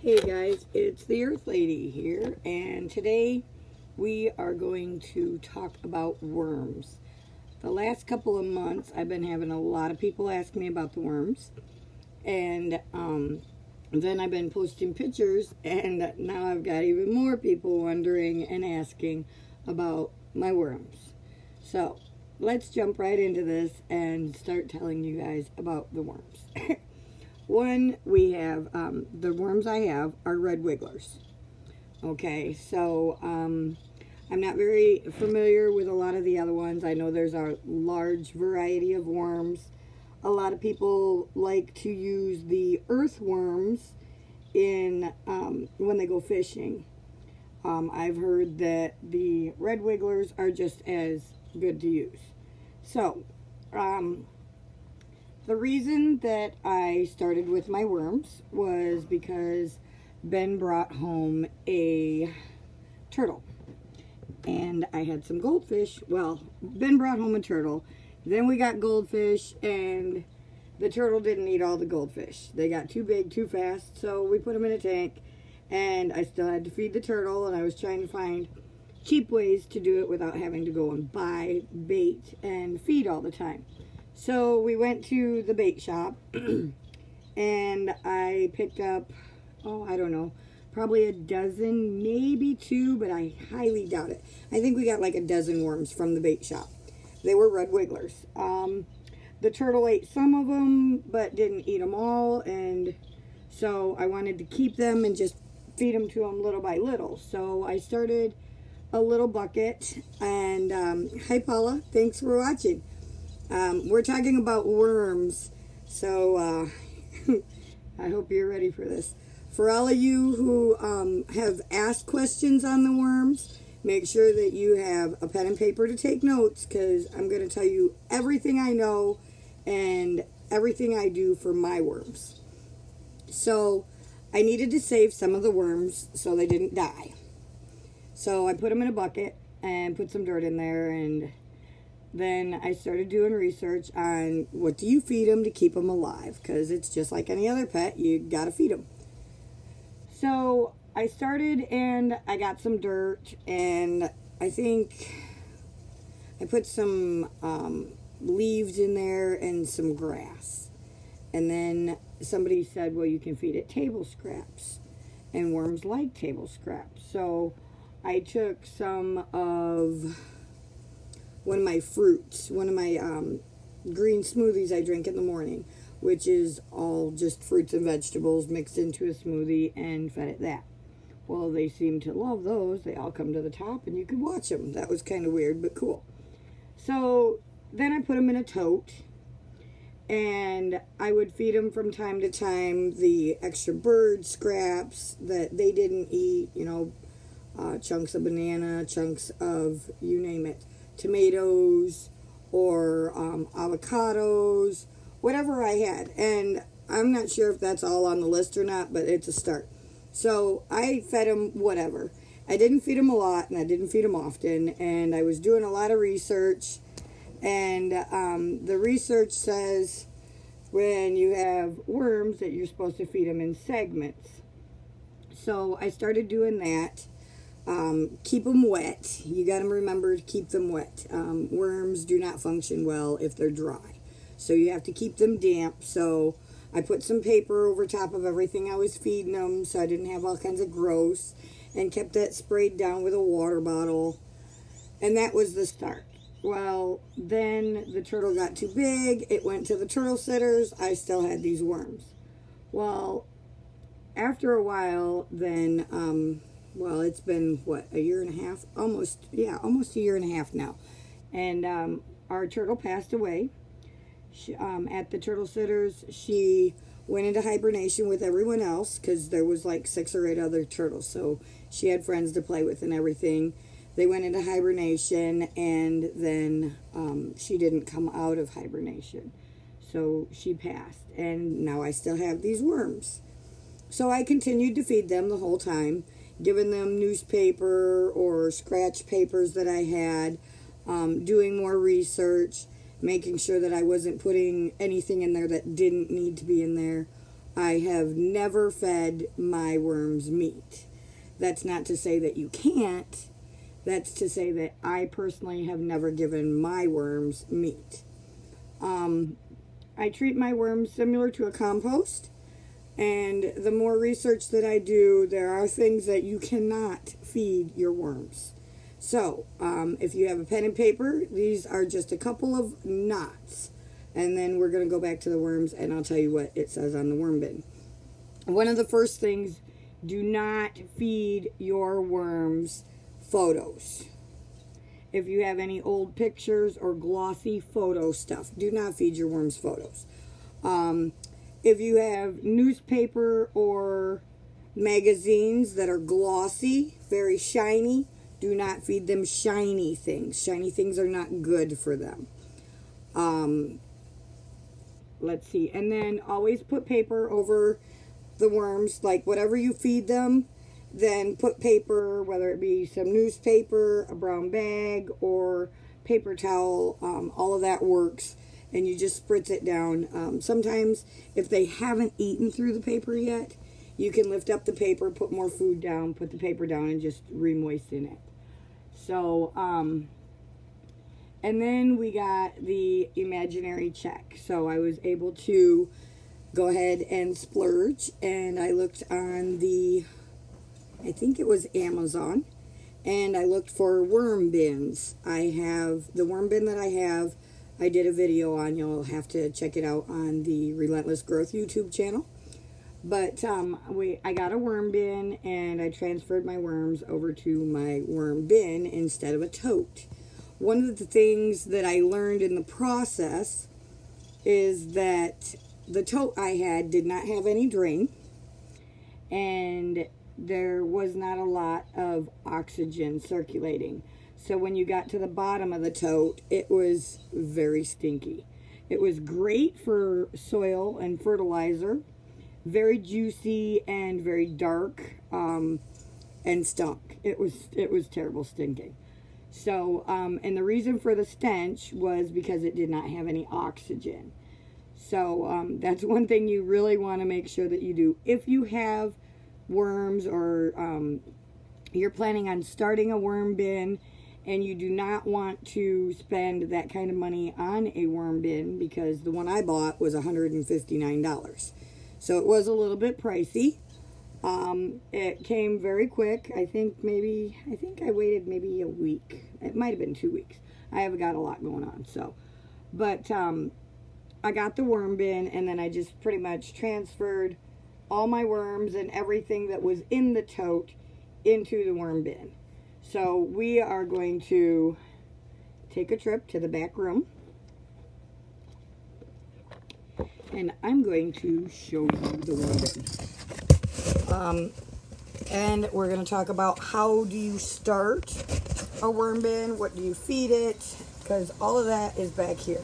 Hey guys, it's the Earth Lady here, and today we are going to talk about worms. The last couple of months, I've been having a lot of people ask me about the worms, and then I've been posting pictures, and now I've got even more people wondering and asking about my worms. So, let's jump right into this and start telling you guys about the worms. One, we have, the worms I have are red wigglers. Okay, so I'm not very familiar with a lot of the other ones. I know there's a large variety of worms. A lot of people like to use the earthworms in when they go fishing. I've heard that the red wigglers are just as good to use. So, the reason that I started with my worms was because Ben brought home a turtle. And I had some goldfish. Well, Ben brought home a turtle. Then we got goldfish, and the turtle didn't eat all the goldfish. They got too big too fast, so we put them in a tank. And I still had to feed the turtle, and I was trying to find cheap ways to do it without having to go and buy bait and feed all the time. So we went to the bait shop and I picked up, I don't know, probably a dozen, maybe two, but I highly doubt it. I think we got like a dozen worms from the bait shop. They were red wigglers. The turtle ate some of them, but didn't eat them all, and so I wanted to keep them and just feed them to them little by little. So I started a little bucket, and hi Paula, thanks for watching. We're talking about worms, so I hope you're ready for this. For all of you who have asked questions on the worms, make sure that you have a pen and paper to take notes, because I'm going to tell you everything I know and everything I do for my worms. So I needed to save some of the worms so they didn't die. So I put them in a bucket and put some dirt in there, and then I started doing research on what do you feed them to keep them alive, because it's just like any other pet, you gotta feed them. So I started, and I got some dirt, and I think I put some leaves in there and some grass. And then somebody said, well, you can feed it table scraps, and worms like table scraps. So I took some of one of my fruits, one of my green smoothies I drink in the morning, which is all just fruits and vegetables mixed into a smoothie, and fed it that. Well, they seem to love those. They all come to the top, and you could watch them. That was kind of weird, but cool. So then I put them in a tote, and I would feed them from time to time the extra bird scraps that they didn't eat, chunks of banana, chunks of, you name it, tomatoes or avocados, whatever I had. And I'm not sure if that's all on the list or not, but it's a start. So I fed them whatever. I didn't feed them a lot, and I didn't feed them often, and I was doing a lot of research, and the research says when you have worms that you're supposed to feed them in segments. So I started doing that. Keep them wet. You got to remember to keep them wet. Worms do not function well if they're dry. So you have to keep them damp. So I put some paper over top of everything I was feeding them so I didn't have all kinds of gross, and kept that sprayed down with a water bottle. And that was the start. Well, then the turtle got too big. It went to the turtle sitters. I still had these worms. Well, after a while, then it's been, a year and a half? Almost a year and a half now. And our turtle passed away. At the turtle sitters, she went into hibernation with everyone else, because there was like 6 or 8 other turtles. So she had friends to play with and everything. They went into hibernation, and then she didn't come out of hibernation. So she passed. And now I still have these worms. So I continued to feed them the whole time, giving them newspaper or scratch papers that I had, doing more research, making sure that I wasn't putting anything in there that didn't need to be in there. I have never fed my worms meat. That's not to say that you can't. That's to say that I personally have never given my worms meat. I treat my worms similar to a compost. And the more research that I do, there are things that you cannot feed your worms. So, if you have a pen and paper, these are just a couple of knots. And then we're going to go back to the worms, and I'll tell you what it says on the worm bin. One of the first things, do not feed your worms photos. If you have any old pictures or glossy photo stuff, do not feed your worms photos. If you have newspaper or magazines that are glossy, very shiny, do not feed them shiny things. Shiny things are not good for them. Let's see. And then always put paper over the worms. Like whatever you feed them, then put paper, whether it be some newspaper, a brown bag, or paper towel. All of that works. And you just spritz it down. Sometimes if they haven't eaten through the paper yet, you can lift up the paper, put more food down, put the paper down, and just re-moisten it. So, and then we got the imaginary check. So I was able to go ahead and splurge, and I looked on the, I think it was Amazon, and I looked for worm bins. I have the worm bin that I did a video on. You'll have to check it out on the Relentless Growth YouTube channel. But I got a worm bin, and I transferred my worms over to my worm bin instead of a tote. One of the things that I learned in the process is that the tote I had did not have any drain, and there was not a lot of oxygen circulating. So when you got to the bottom of the tote, it was very stinky. It was great for soil and fertilizer, very juicy and very dark, and stunk. It was terrible stinking. So, and the reason for the stench was because it did not have any oxygen. So that's one thing you really want to make sure that you do. If you have worms, or you're planning on starting a worm bin, and you do not want to spend that kind of money on a worm bin, because the one I bought was $159. So it was a little bit pricey. It came very quick. I think I waited maybe a week. It might have been 2 weeks. I have got a lot going on. So, but I got the worm bin, and then I just pretty much transferred all my worms and everything that was in the tote into the worm bin. So we are going to take a trip to the back room, and I'm going to show you the worm bin. And we're going to talk about how do you start a worm bin, what do you feed it, because all of that is back here.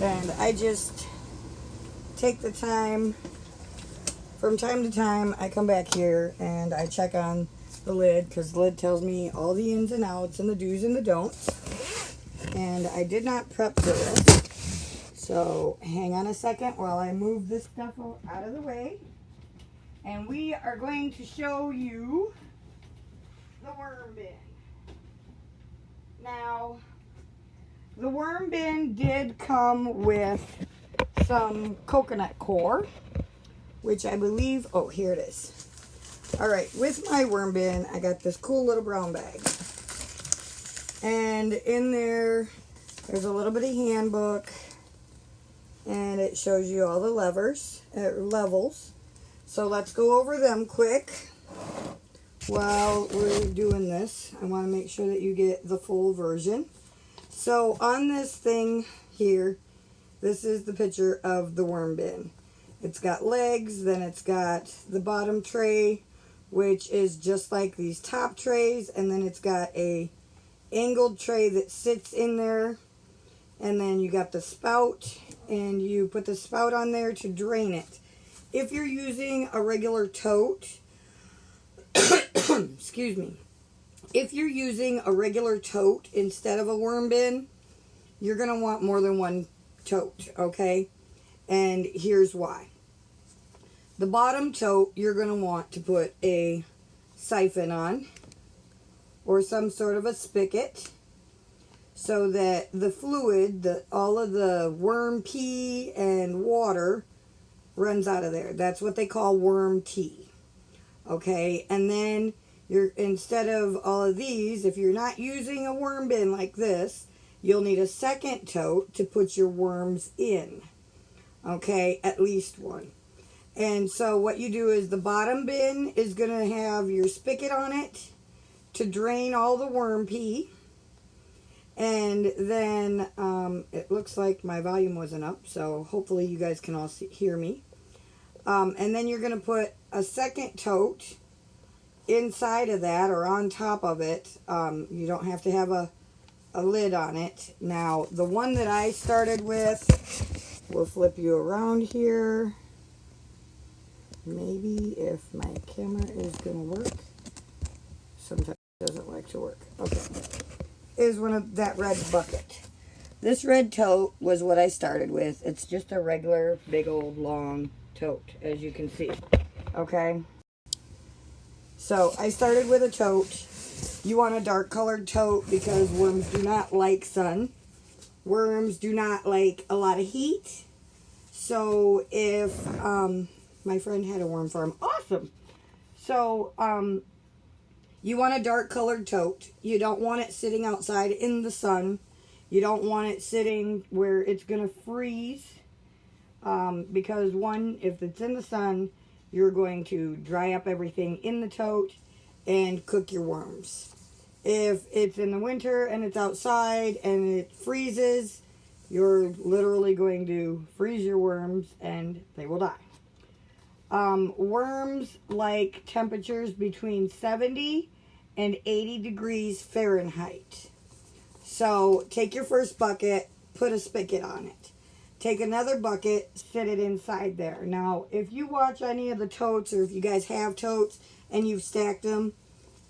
And I just take the time, from time to time, I come back here and I check on the lid, because the lid tells me all the ins and outs and the do's and the don'ts. And I did not prep for this, so hang on a second while I move this stuff out of the way, and we are going to show you the worm bin. Now, the worm bin did come with some coconut core, which I believe, oh, here it is. All right, with my worm bin, I got this cool little brown bag. And in there's a little bitty handbook, and it shows you all the levels. So let's go over them quick while we're doing this. I want to make sure that you get the full version. So on this thing here, this is the picture of the worm bin. It's got legs, then it's got the bottom tray, which is just like these top trays, and then it's got a angled tray that sits in there, and then you got the spout, and you put the spout on there to drain it. If you're using a regular tote, excuse me, if you're using a regular tote instead of a worm bin, you're going to want more than one tote, okay? And here's why. The bottom tote you're going to want to put a siphon on or some sort of a spigot so that the fluid, all of the worm pee and water runs out of there. That's what they call worm tea. Okay, and then instead of all of these, if you're not using a worm bin like this, you'll need a second tote to put your worms in. Okay, at least one. And so what you do is the bottom bin is going to have your spigot on it to drain all the worm pee. And then it looks like my volume wasn't up, so hopefully you guys can all hear me. And then you're going to put a second tote inside of that or on top of it. You don't have to have a lid on it. Now, the one that I started with, we'll flip you around here. Maybe if my camera is going to work. Sometimes it doesn't like to work. Okay. Is one of that red bucket. This red tote was what I started with. It's just a regular big old long tote, as you can see. Okay. So I started with a tote. You want a dark colored tote because worms do not like sun. Worms do not like a lot of heat. So if my friend had a worm farm. Awesome. So, you want a dark colored tote. You don't want it sitting outside in the sun. You don't want it sitting where it's going to freeze. Because one, if it's in the sun, you're going to dry up everything in the tote and cook your worms. If it's in the winter and it's outside and it freezes, you're literally going to freeze your worms and they will die. Worms like temperatures between 70 and 80 degrees Fahrenheit. So take your first bucket, put a spigot on it. Take another bucket, sit it inside there. Now, if you watch any of the totes or if you guys have totes and you've stacked them,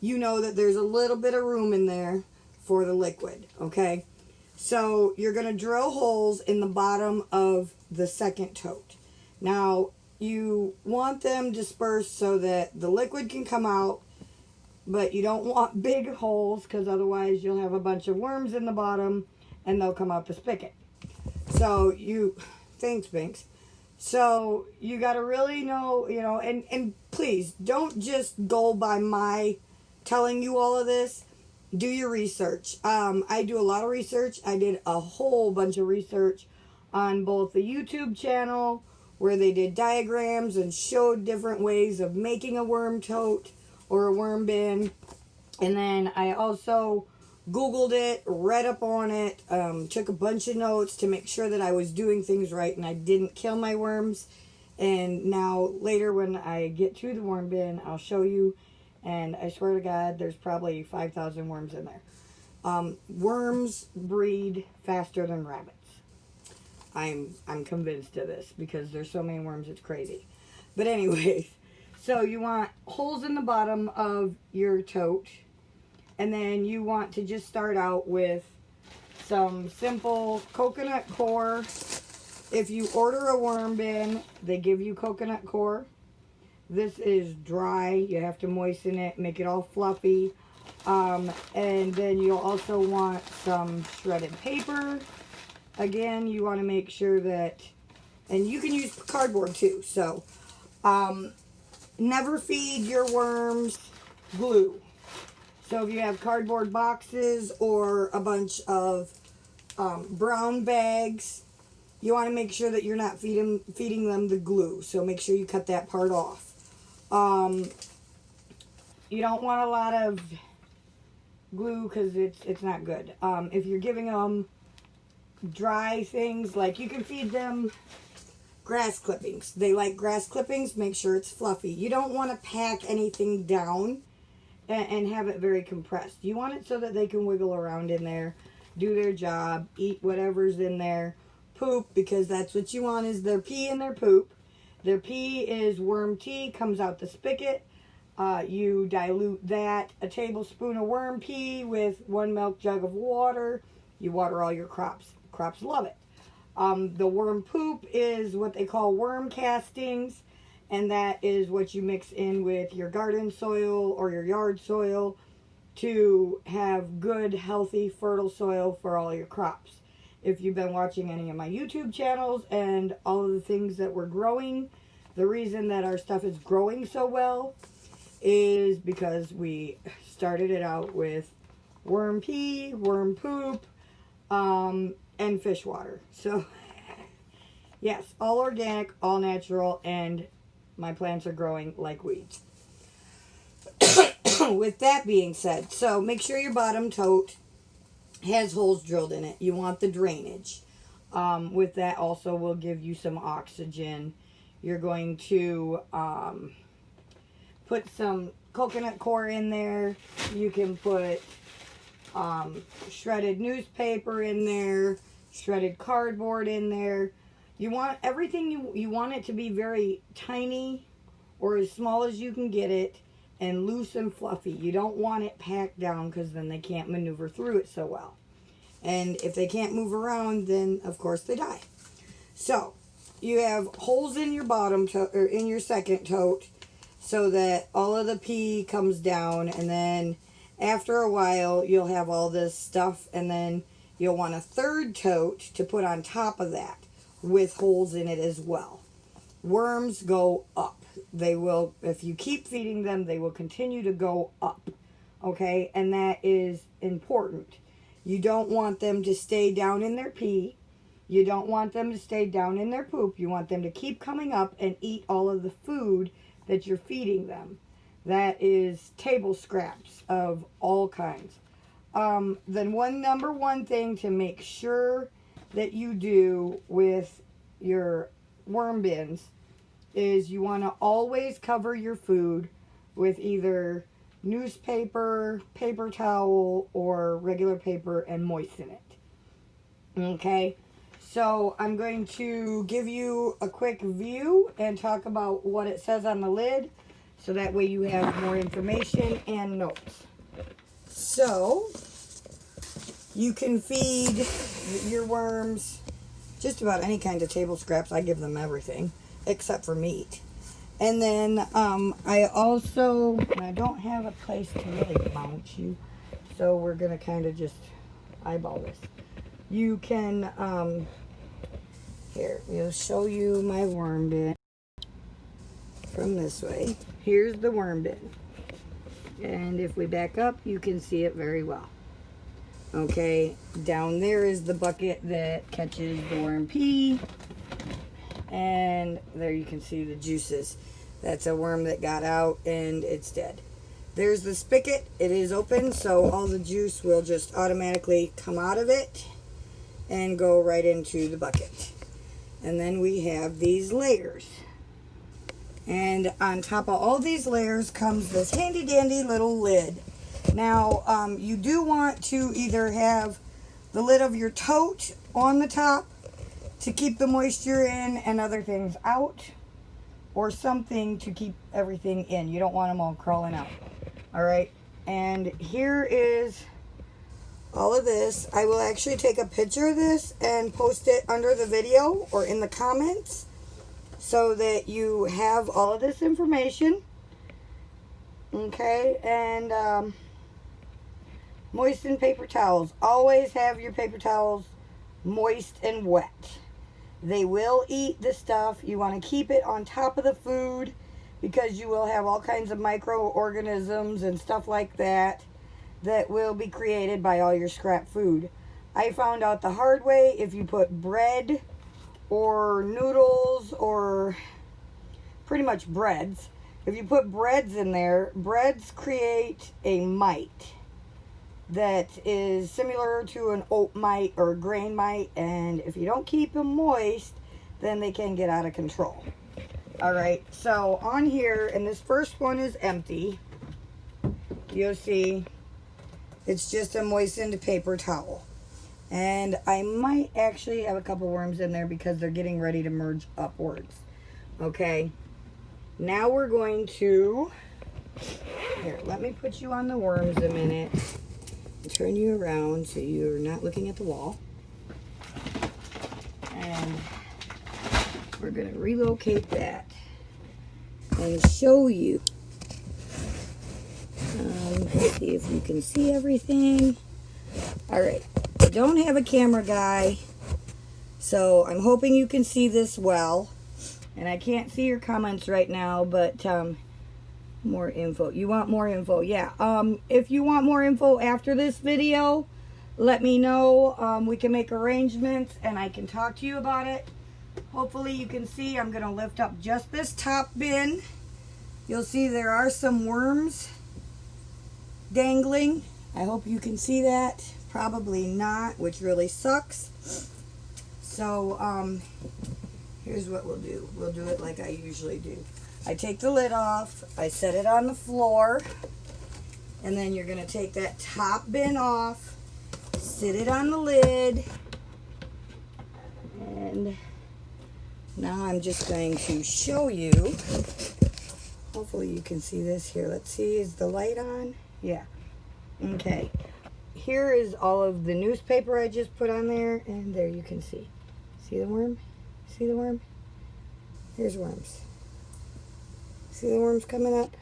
you know that there's a little bit of room in there for the liquid, okay? So you're going to drill holes in the bottom of the second tote. Now, you want them dispersed so that the liquid can come out, but you don't want big holes because otherwise you'll have a bunch of worms in the bottom and they'll come out the spigot. So thanks Binks. So you got to really know, and please don't just go by my telling you all of this. Do your research. I do a lot of research. I did a whole bunch of research on both the YouTube channel where they did diagrams and showed different ways of making a worm tote or a worm bin. And then I also Googled it, read up on it, took a bunch of notes to make sure that I was doing things right and I didn't kill my worms. And now later when I get to the worm bin, I'll show you. And I swear to God, there's probably 5,000 worms in there. Worms breed faster than rabbits. I'm convinced of this because there's so many worms, it's crazy. But anyways, so you want holes in the bottom of your tote. And then you want to just start out with some simple coconut coir. If you order a worm bin, they give you coconut coir. This is dry. You have to moisten it, make it all fluffy. And then you'll also want some shredded paper. Again, you want to make sure that, and you can use cardboard too. So, never feed your worms glue. So if you have cardboard boxes or a bunch of brown bags, you want to make sure that you're not feeding them the glue. So make sure you cut that part off. You don't want a lot of glue because it's not good. If you're giving them dry things, like you can feed them grass clippings. They like grass clippings. Make sure it's fluffy. You don't want to pack anything down and have it very compressed. You want it so that they can wiggle around in there, do their job, eat whatever's in there, poop, because that's what you want is their pee and their poop. Their pee is worm tea, comes out the spigot. You dilute that, a tablespoon of worm pee with 1 milk jug of water. You water all your crops. Crops love it. The worm poop is what they call worm castings. and that is what you mix in with your garden soil or your yard soil to have good, healthy, fertile soil for all your crops. If you've been watching any of my YouTube channels and all of the things that we're growing, the reason that our stuff is growing so well is because we started it out with worm pee, worm poop, and fish water. So, yes, all organic, all natural, and my plants are growing like weeds. With that being said, so make sure your bottom tote has holes drilled in it. You want the drainage. With that also will give you some oxygen. You're going to put some coconut coir in there. You can put shredded newspaper in there, shredded cardboard in there. You want everything, you want it to be very tiny or as small as you can get it, and loose and fluffy. You don't want it packed down because then they can't maneuver through it so well. And if they can't move around, then of course they die. So you have holes in your bottom tote, or in your second tote, so that all of the pee comes down, and then after a while you'll have all this stuff, and then you'll want a third tote to put on top of that with holes in it as well. Worms go up. They will, if you keep feeding them, they will continue to go up. Okay, and that is important. You don't want them to stay down in their pee. You don't want them to stay down in their poop. You want them to keep coming up and eat all of the food that you're feeding them. That is table scraps of all kinds. Then number one thing to make sure that you do with your worm bins is you want to always cover your food with either newspaper, paper towel, or regular paper and moisten it. Okay, so I'm going to give you a quick view and talk about what it says on the lid, so that way you have more information and notes. So, you can feed your worms just about any kind of table scraps. I give them everything except for meat. And then I don't have a place to really mount you, so we're going to kind of just eyeball this. You can, here, we'll show you my worm bin from this way. Here's the worm bin. And if we back up, you can see it very well. Okay, down there is the bucket that catches the worm pee. And there you can see the juices. That's a worm that got out and it's dead. There's the spigot. It is open, so all the juice will just automatically come out of it and go right into the bucket. And then we have these layers. And on top of all these layers comes this handy dandy little lid. Now, you do want to either have the lid of your tote on the top to keep the moisture in and other things out, or something to keep everything in. You don't want them all crawling out. Alright, and here is all of this. I will actually take a picture of this and post it under the video or in the comments so that you have all of this information. Okay, and moistened paper towels. Always have your paper towels moist and wet. They will eat the stuff. You want to keep it on top of the food because you will have all kinds of microorganisms and stuff like that that will be created by all your scrap food. I found out the hard way, if you put bread or noodles or pretty much breads, if you put breads in there, breads create a mite that is similar to an oat mite or a grain mite, and if you don't keep them moist, then they can get out of control. Alright, so on here, and this first one is empty, you'll see it's just a moistened paper towel. And I might actually have a couple worms in there because they're getting ready to merge upwards. Okay, now we're going to, here, let me put you on the worms a minute. Turn you around so you're not looking at the wall. And we're going to relocate that. and show you. See if you can see everything. All right, I don't have a camera guy, so I'm hoping you can see this well. And I can't see your comments right now, but more info. You want more info? Yeah. If you want more info after this video, let me know. We can make arrangements and I can talk to you about it. Hopefully you can see I'm going to lift up just this top bin. You'll see there are some worms dangling. I hope you can see that. Probably not, which really sucks. So here's what we'll do. We'll do it like I usually do. I take the lid off, I set it on the floor, and then you're going to take that top bin off, sit it on the lid, and now I'm just going to show you. Hopefully you can see this here. Let's see, is the light on? Yeah. Okay. Here is all of the newspaper I just put on there, and there you can see. See the worm? See the worm? Here's worms. See the worms coming up?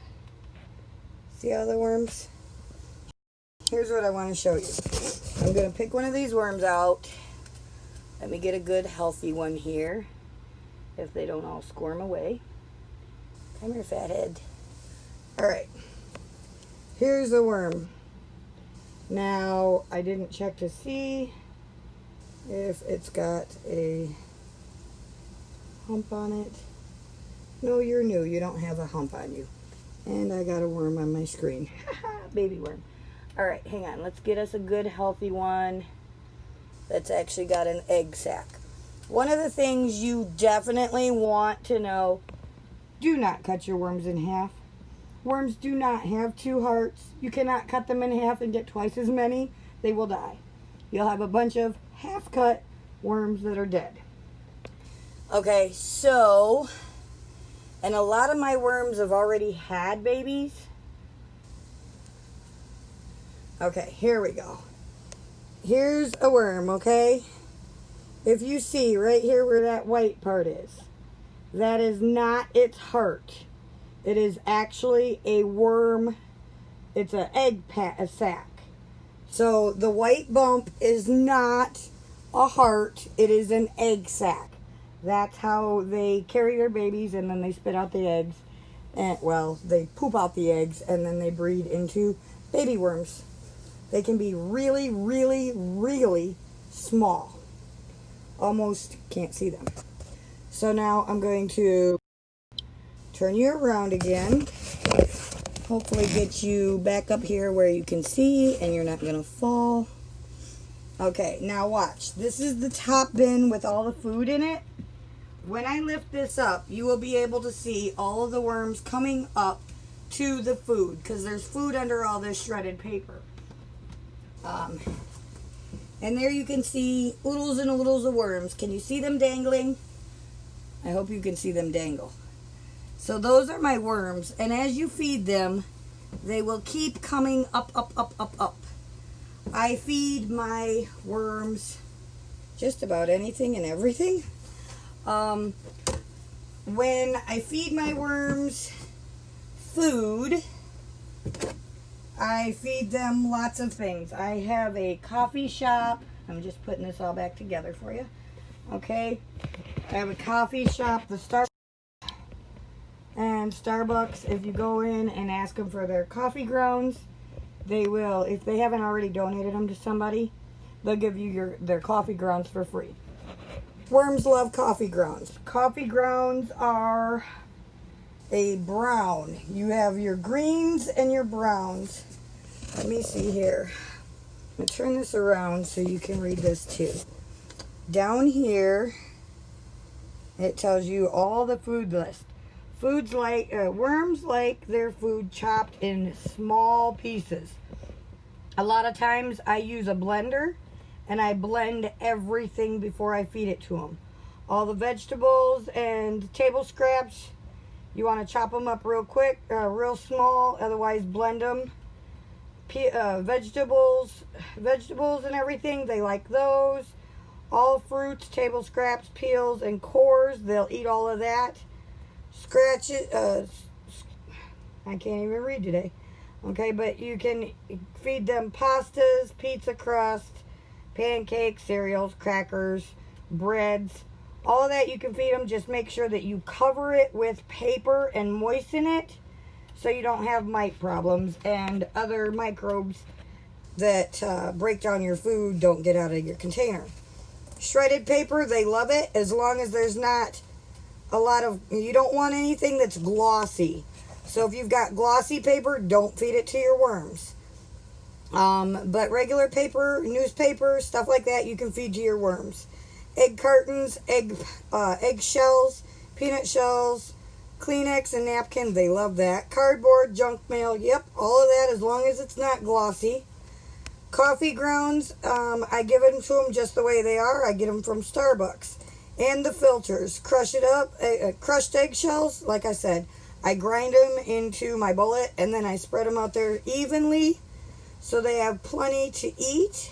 See all the worms? Here's what I want to show you. I'm going to pick one of these worms out. Let me get a good healthy one here, if they don't all squirm away. Come here, fathead. Alright. Here's the worm. Now, I didn't check to see if it's got a hump on it. No, you're new. You don't have a hump on you. And I got a worm on my screen. Baby worm. Alright, hang on. Let's get us a good healthy one that's actually got an egg sac. One of the things you definitely want to know, do not cut your worms in half. Worms do not have two hearts. You cannot cut them in half and get twice as many. They will die. You'll have a bunch of half-cut worms that are dead. Okay, so, and a lot of my worms have already had babies. Okay, here we go. Here's a worm, okay? If you see right here where that white part is, that is not its heart. It is actually a worm. It's an egg sac. So the white bump is not a heart. It is an egg sac. That's how they carry their babies, and then they spit out the eggs. And, well, they poop out the eggs, and then they breed into baby worms. They can be really, really, really small. Almost can't see them. So now I'm going to turn you around again. Hopefully get you back up here where you can see and you're not going to fall. Okay, now watch. This is the top bin with all the food in it. When I lift this up, you will be able to see all of the worms coming up to the food, because there's food under all this shredded paper. And there you can see oodles and oodles of worms. Can you see them dangling? I hope you can see them dangle. So those are my worms, and as you feed them, they will keep coming up, up, up, up, up. I feed my worms just about anything and everything. When I feed my worms food, I feed them lots of things. I have a coffee shop. I'm just putting this all back together for you. Okay. I have a coffee shop, the Starbucks, if you go in and ask them for their coffee grounds, they will, if they haven't already donated them to somebody, they'll give you their coffee grounds for free. Worms love coffee grounds. Coffee grounds are a brown. You have your greens and your browns. Let me see here. I'm going to turn this around so you can read this too. Down here, it tells you all the food list. Foods like, worms like their food chopped in small pieces. A lot of times I use a blender and I blend everything before I feed it to them. All the vegetables and table scraps, you want to chop them up real quick, real small, otherwise blend them. Vegetables and everything, they like those. All fruits, table scraps, peels, and cores, they'll eat all of that. scratch it. I can't even read today. Okay, but you can feed them pastas, pizza crust, pancakes, cereals, crackers, breads. All of that you can feed them. Just make sure that you cover it with paper and moisten it so you don't have mite problems and other microbes that break down your food don't get out of your container. Shredded paper, they love it as long as there's not a lot of, you don't want anything that's glossy. So if you've got glossy paper, don't feed it to your worms. But regular paper, newspaper, stuff like that, you can feed to your worms. Egg cartons, egg shells, peanut shells, Kleenex and napkin, they love that. Cardboard, junk mail, yep, all of that as long as it's not glossy. Coffee grounds, I give them to them just the way they are. I get them from Starbucks. And the filters, crush it up, crushed eggshells, like I said. I grind them into my bullet and then I spread them out there evenly so they have plenty to eat.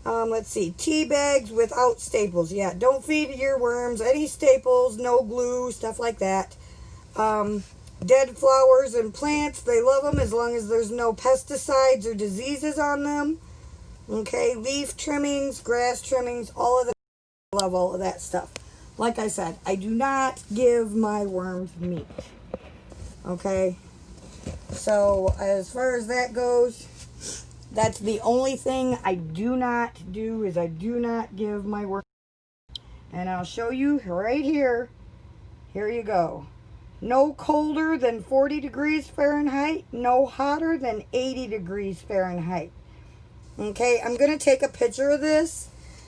Let's see, tea bags without staples. Yeah, don't feed your worms any staples, no glue, stuff like that. Dead flowers and plants, they love them as long as there's no pesticides or diseases on them. Okay, leaf trimmings, grass trimmings, all of that. I love all of that stuff. Like I said, I do not give my worms meat. Okay, so as far as that goes, that's the only thing I do not do is I do not give my worms. And I'll show you right here. Here you go. No colder than 40 degrees Fahrenheit. No hotter than 80 degrees Fahrenheit. Okay, I'm going to take a picture of this.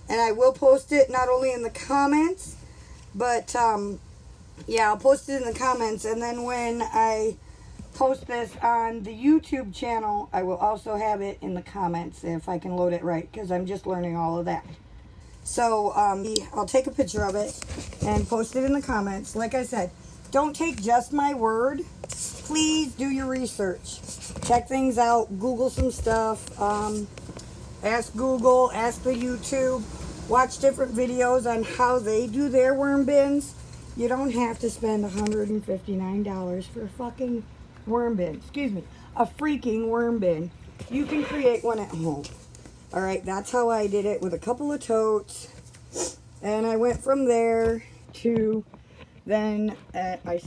And I will post it not only in the comments, but yeah, I'll post it in the comments. And then when I post this on the YouTube channel, I will also have it in the comments if I can load it right, because I'm just learning all of that. So I'll take a picture of it and post it in the comments. Like I said, don't take just my word. Please do your research. Check things out. Google some stuff. Ask Google. Ask the YouTube. Watch different videos on how they do their worm bins. You don't have to spend $159 for a fucking worm bin. Excuse me. A freaking worm bin. You can create one at home. Alright, that's how I did it with a couple of totes. And I went from there to then I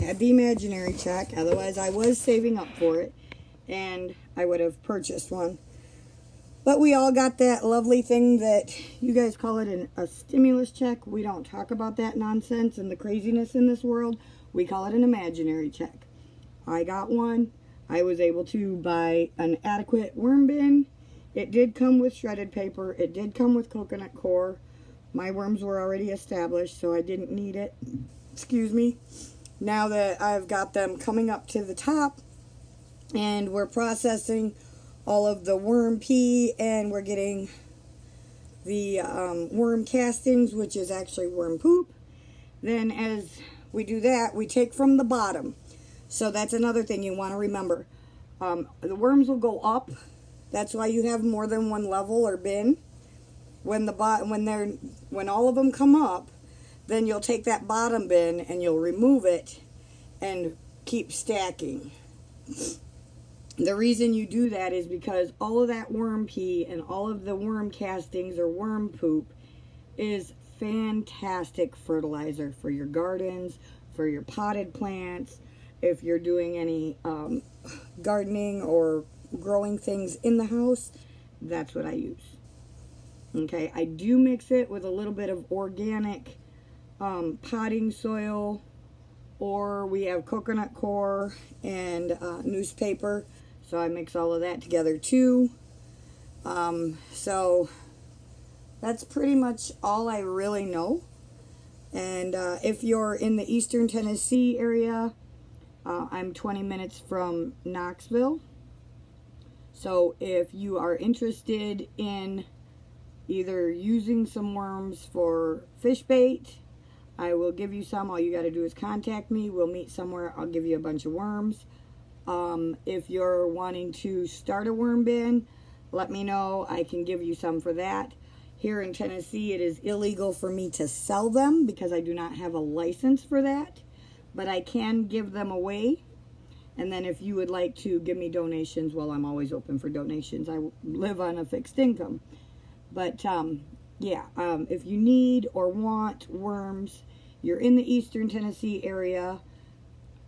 had the imaginary check. Otherwise, I was saving up for it. And I would have purchased one. But we all got that lovely thing that you guys call it a stimulus check. We don't talk about that nonsense and the craziness in this world. We call it an imaginary check. I got one. I was able to buy an adequate worm bin. It did come with shredded paper. It did come with coconut coir. My worms were already established, so I didn't need it. Excuse me. Now that I've got them coming up to the top, and we're processing all of the worm pee, and we're getting the worm castings, which is actually worm poop. Then as we do that, we take from the bottom. So that's another thing you want to remember. The worms will go up. That's why you have more than one level or bin. When all of them come up, then you'll take that bottom bin and you'll remove it and keep stacking. The reason you do that is because all of that worm pee and all of the worm castings or worm poop is fantastic fertilizer for your gardens, for your potted plants. If you're doing any gardening or growing things in the house, that's what I use. Okay, I do mix it with a little bit of organic potting soil, or we have coconut coir and newspaper, so I mix all of that together too. So that's pretty much all I really know. And if you're in the eastern Tennessee area, I'm 20 minutes from Knoxville. So if you are interested in either using some worms for fish bait, I will give you some. All you got to do is contact me. We'll meet somewhere. I'll give you a bunch of worms. If you're wanting to start a worm bin, let me know. I can give you some for that. Here in Tennessee, it is illegal for me to sell them because I do not have a license for that. but I can give them away. And then if you would like to give me donations, well, I'm always open for donations. I live on a fixed income. But yeah, if you need or want worms, you're in the Eastern Tennessee area.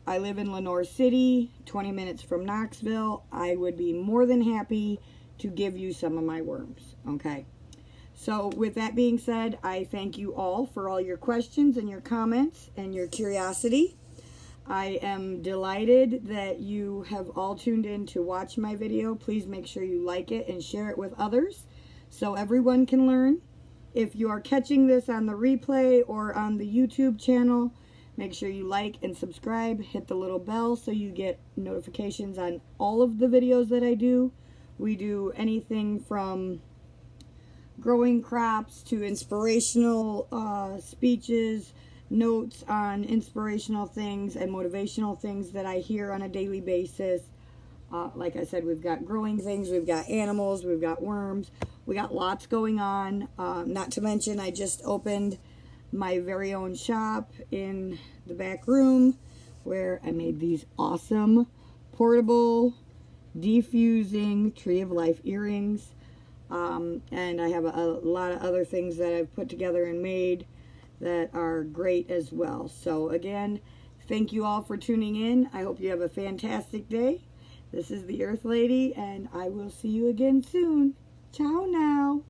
I live in Lenoir City, 20 minutes from Knoxville. I would be more than happy to give you some of my worms, okay? So with that being said, I thank you all for all your questions and your comments and your curiosity. I am delighted that you have all tuned in to watch my video. Please make sure you like it and share it with others so everyone can learn. If you are catching this on the replay or on the YouTube channel, make sure you like and subscribe. Hit the little bell so you get notifications on all of the videos that I do. We do anything from growing crops to inspirational speeches, notes on inspirational things and motivational things that I hear on a daily basis. Like I said, we've got growing things, we've got animals, we've got worms, we got lots going on. Not to mention, I just opened my very own shop in the back room where I made these awesome portable defusing Tree of Life earrings. And I have a lot of other things that I've put together and made that are great as well. So again, thank you all for tuning in. I hope you have a fantastic day. This is the Earth Lady, and I will see you again soon. Ciao now.